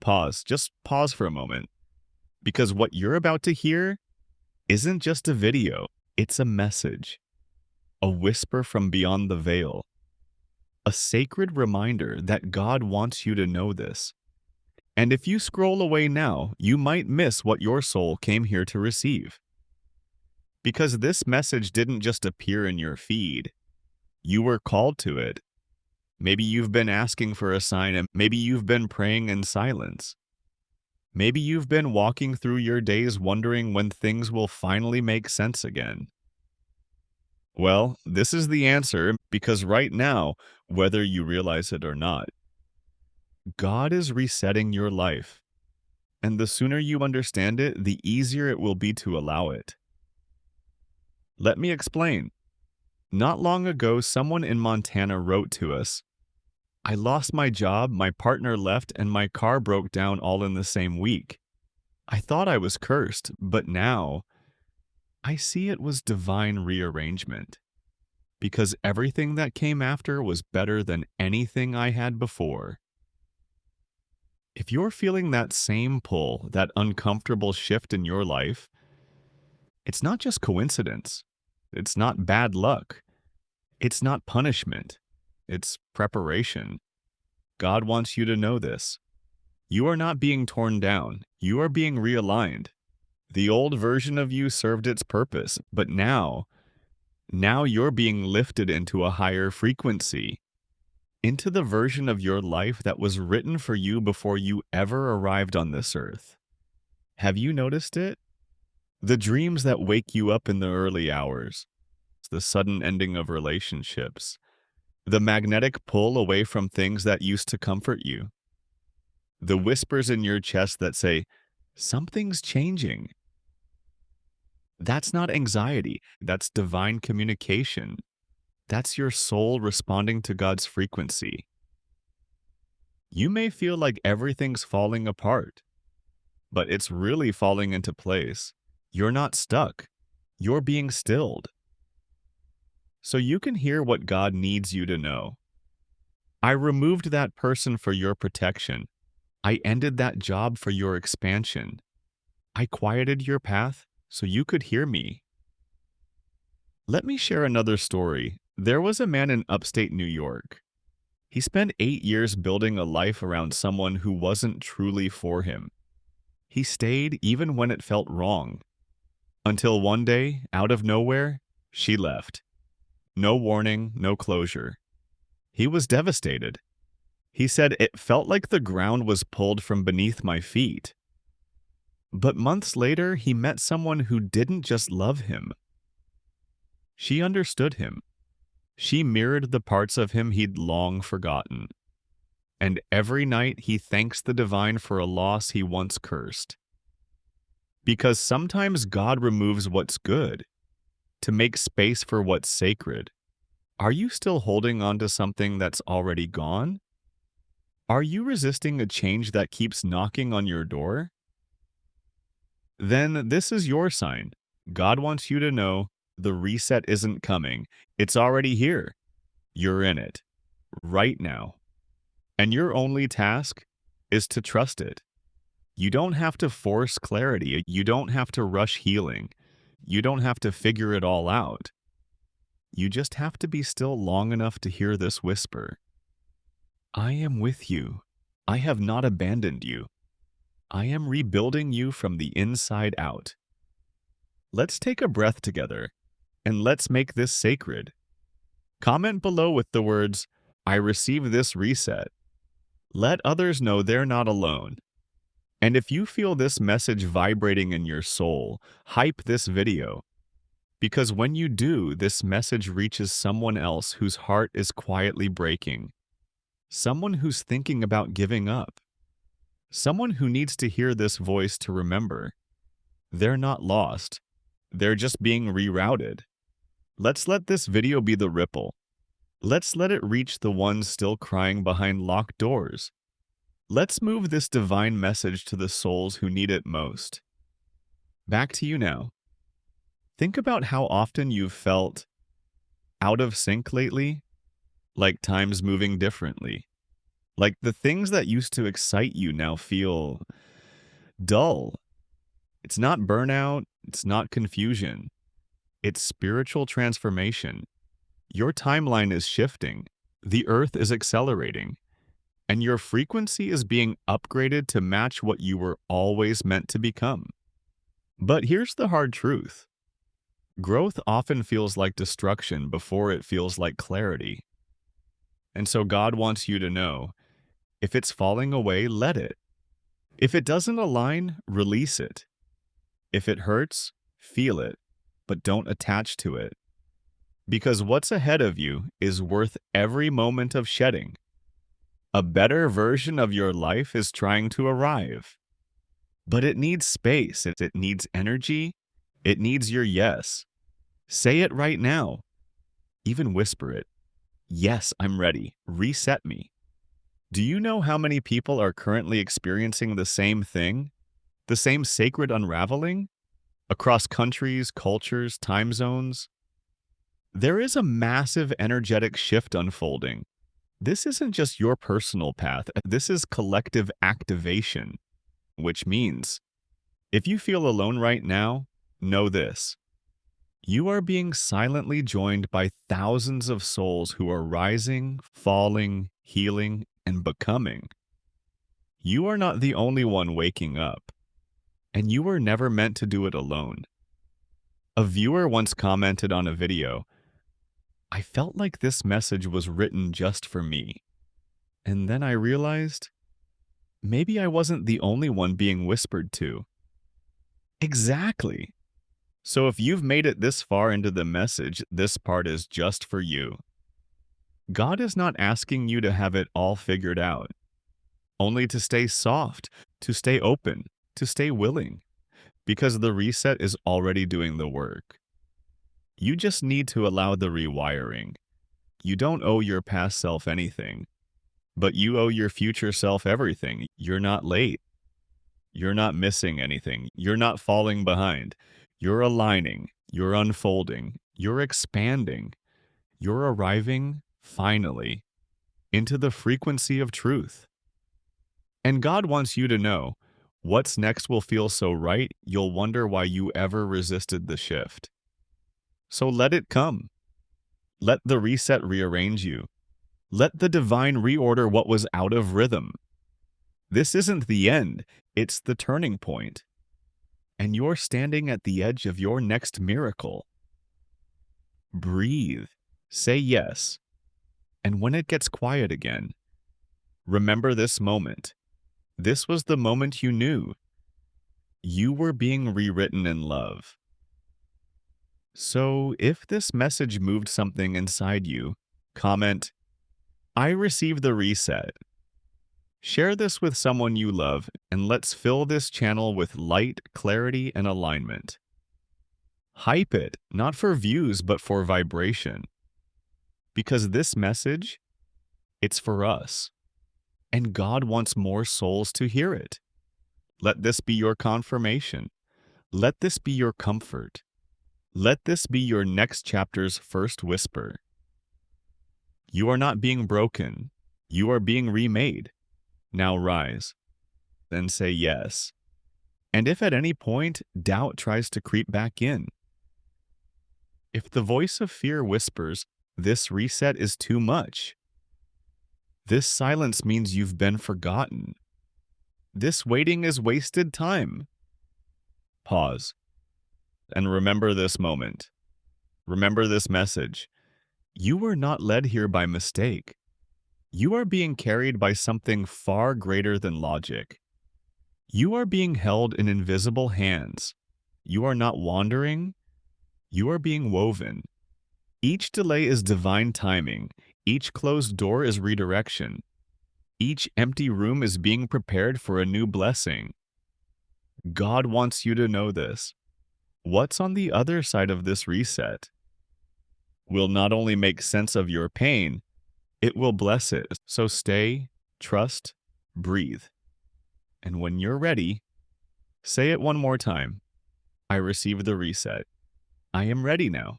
pause. Just pause for a moment. Because what you're about to hear isn't just a video, it's a message, a whisper from beyond the veil, a sacred reminder that God wants you to know this. And if you scroll away now, you might miss what your soul came here to receive. Because this message didn't just appear in your feed, you were called to it. Maybe you've been asking for a sign, and maybe you've been praying in silence. Maybe you've been walking through your days wondering when things will finally make sense again. Well, this is the answer, because right now, whether you realize it or not, God is resetting your life. And the sooner you understand it, the easier it will be to allow it. Let me explain. Not long ago, someone in Montana wrote to us, "I lost my job, my partner left, and my car broke down all in the same week. I thought I was cursed, but now I see it was divine rearrangement, because everything that came after was better than anything I had before." If you're feeling that same pull, that uncomfortable shift in your life, it's not just coincidence. It's not bad luck. It's not punishment. It's preparation. God wants you to know this. You are not being torn down. You are being realigned. The old version of you served its purpose, but now you're being lifted into a higher frequency, into the version of your life that was written for you before you ever arrived on this earth. Have you noticed it? The dreams that wake you up in the early hours, the sudden ending of relationships, the magnetic pull away from things that used to comfort you, the whispers in your chest that say, "Something's changing." That's not anxiety, that's divine communication. That's your soul responding to God's frequency. You may feel like everything's falling apart, but it's really falling into place. You're not stuck. You're being stilled. So you can hear what God needs you to know. I removed that person for your protection. I ended that job for your expansion. I quieted your path so you could hear me. Let me share another story. There was a man in upstate New York. He spent 8 years building a life around someone who wasn't truly for him. He stayed even when it felt wrong. Until one day, out of nowhere, she left. No warning, no closure. He was devastated. He said, "It felt like the ground was pulled from beneath my feet." But months later, he met someone who didn't just love him. She understood him. She mirrored the parts of him he'd long forgotten. And every night he thanks the divine for a loss he once cursed. Because sometimes God removes what's good to make space for what's sacred. Are you still holding on to something that's already gone? Are you resisting a change that keeps knocking on your door? Then this is your sign. God wants you to know the reset isn't coming. It's already here. You're in it, right now. And your only task is to trust it. You don't have to force clarity. You don't have to rush healing. You don't have to figure it all out. You just have to be still long enough to hear this whisper. I am with you. I have not abandoned you. I am rebuilding you from the inside out. Let's take a breath together, and let's make this sacred. Comment below with the words, "I receive this reset." Let others know they're not alone. And if you feel this message vibrating in your soul, hype this video. Because when you do, this message reaches someone else whose heart is quietly breaking. Someone who's thinking about giving up. Someone who needs to hear this voice to remember. They're not lost. They're just being rerouted. Let's let this video be the ripple. Let's let it reach the ones still crying behind locked doors. Let's move this divine message to the souls who need it most. Back to you now. Think about how often you've felt out of sync lately, like time's moving differently. Like the things that used to excite you now feel dull. It's not burnout, it's not confusion, it's spiritual transformation. Your timeline is shifting, the earth is accelerating, and your frequency is being upgraded to match what you were always meant to become. But here's the hard truth. Growth often feels like destruction before it feels like clarity. And so God wants you to know, if it's falling away, let it. If it doesn't align, release it. If it hurts, feel it, but don't attach to it. Because what's ahead of you is worth every moment of shedding. A better version of your life is trying to arrive. But it needs space, it needs energy, it needs your yes. Say it right now. Even whisper it. Yes, I'm ready. Reset me. Do you know how many people are currently experiencing the same thing? The same sacred unraveling? Across countries, cultures, time zones? There is a massive energetic shift unfolding. This isn't just your personal path, this is collective activation, which means if you feel alone right now, know this. You are being silently joined by thousands of souls who are rising, falling, healing, and becoming. You are not the only one waking up, and you were never meant to do it alone. A viewer once commented on a video, "I felt like this message was written just for me." And then I realized, maybe I wasn't the only one being whispered to. Exactly. So if you've made it this far into the message, this part is just for you. God is not asking you to have it all figured out, only to stay soft, to stay open, to stay willing, because the reset is already doing the work. You just need to allow the rewiring. You don't owe your past self anything, but you owe your future self everything. You're not late. You're not missing anything. You're not falling behind. You're aligning. You're unfolding. You're expanding. You're arriving, finally, into the frequency of truth. And God wants you to know, what's next will feel so right, you'll wonder why you ever resisted the shift. So let it come. Let the reset rearrange you. Let the divine reorder what was out of rhythm. This isn't the end, it's the turning point. And you're standing at the edge of your next miracle. Breathe. Say yes. And when it gets quiet again, remember this moment. This was the moment you knew. You were being rewritten in love. So if this message moved something inside you, comment, "I received the reset." Share this with someone you love, and let's fill this channel with light, clarity, and alignment. Hype it, not for views, but for vibration. Because this message, it's for us. And God wants more souls to hear it. Let this be your confirmation. Let this be your comfort. Let this be your next chapter's first whisper. You are not being broken. You are being remade. Now rise and say yes. And if at any point doubt tries to creep back in, if the voice of fear whispers, "This reset is too much," this silence means you've been forgotten. This waiting is wasted time. Pause and remember this moment. Remember this message. You were not led here by mistake. You are being carried by something far greater than logic. You are being held in invisible hands. You are not wandering. You are being woven. Each delay is divine timing. Each closed door is redirection. Each empty room is being prepared for a new blessing. God wants you to know this. What's on the other side of this reset will not only make sense of your pain, it will bless it. So stay, trust, breathe. And when you're ready, say it one more time. I receive the reset. I am ready now.